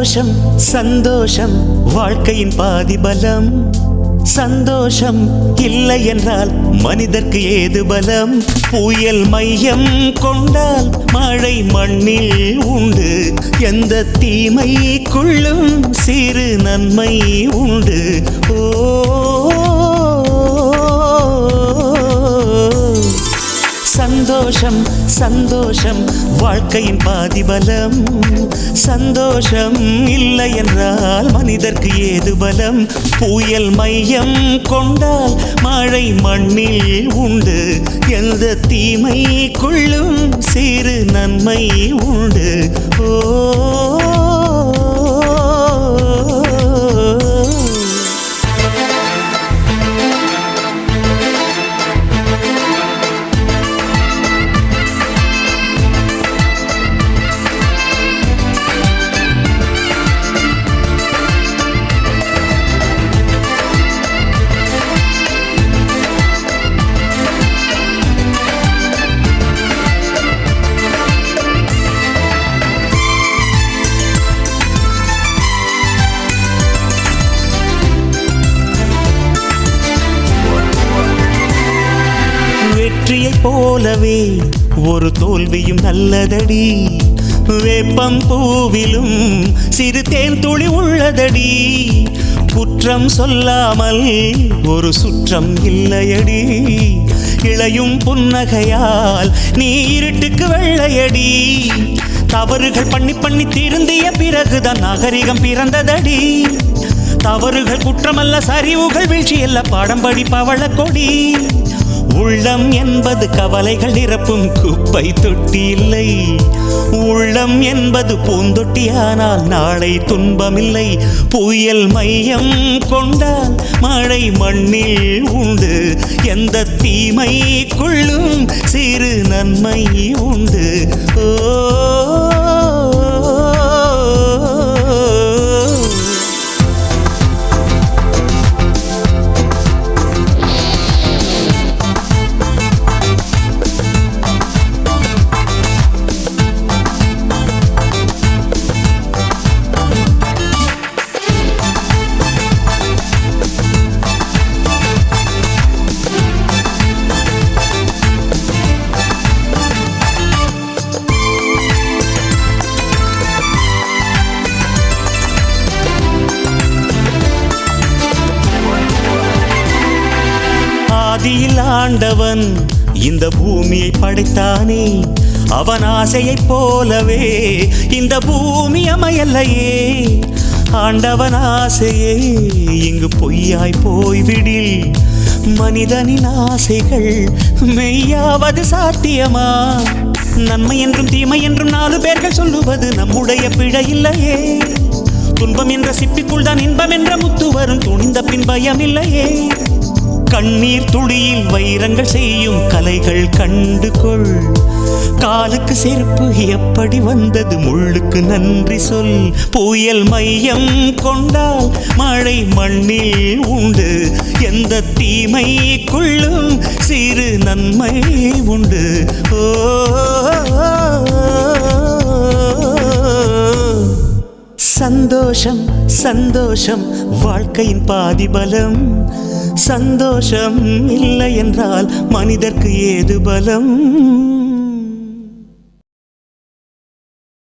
சந்தோஷம் சந்தோஷம் வாழ்க்கையின் பாதி பலம். சந்தோஷம் இல்லை என்றால் மனிதர்க்கு ஏது பலம்? புயல் மையம் கொண்டால் மழை மண்ணில் உண்டு. எந்த தீமைக்குள்ளும் சிறு நன்மை உண்டு. ஓ சந்தோஷம் சந்தோஷம் வாழ்க்கையின் பாதி பலம். சந்தோஷம் இல்லை என்றால் மனிதர்க்கு ஏது பலம்? புயல் மையம் கொண்டால் மழை மண்ணில் உண்டு. எந்த தீமைக்குள்ளும் சிறு நன்மை உண்டு. ஓ வெற்றியைப் போலவே ஒரு தோல்வியும் நல்லதடி. வேப்பம் பூவிலும் சிறு தேன் துளி உள்ளதடி. குற்றம் சொல்லாமல் ஒரு சுற்றம் இல்லையடி. இளையும் புன்னகையால் நீ இருட்டுக்கு வெள்ளையடி. தவறுகள் பண்ணி பண்ணி திருந்திய பிறகுதான் நாகரிகம் பிறந்ததடி. தவறுகள் குற்றமல்ல, சரிவுகள் வீழ்ச்சியல்ல, பாடம்படி பவள கொடி. உள்ளம் என்பது கவலைகள் நிரப்பும் குப்பை தொட்டி இல்லை. உள்ளம் என்பது பூந்தொட்டியானால் நாளை துன்பமில்லை. புயல் மையம் கொண்டால் மழை மண்ணில் உண்டு. எந்த தீமைக்குள்ளும் சிறு நன்மை உண்டு. ஓ ஆதியில் ஆண்டவன் இந்த பூமியை படைத்தானே. அவன் ஆசையைப் போலவே இந்த பூமி அமையல்லையே. ஆண்டவன் ஆசையே இங்கு பொய்யாய் போய்விடில் மனிதனின் ஆசைகள் மெய்யாவது சாத்தியமா? நன்மை என்றும் தீமை என்றும் 4 பேர்கள் சொல்லுவது நம்முடைய பிழை இல்லையே. துன்பம் என்ற சிப்பிக்குள் தான் இன்பம் என்ற முத்து வரும். துணிந்த பின் பயம் இல்லையே. கண்ணீர் துளியில் வைரங்கள் செய்யும் கலைகள் கண்டு கொள். காலுக்கு செருப்பு எப்படி வந்தது, முள்ளுக்கு நன்றி சொல். புயல் மையம் கொண்டால் மழை மண்ணில் உண்டு. எந்த தீமைக்குள்ளும் சிறு நன்மை உண்டு. ஓ சந்தோஷம் சந்தோஷம் வாழ்க்கையின் பாதி பலம். சந்தோஷம் இல்லை என்றால் மனிதர்க்கு ஏது பலம்?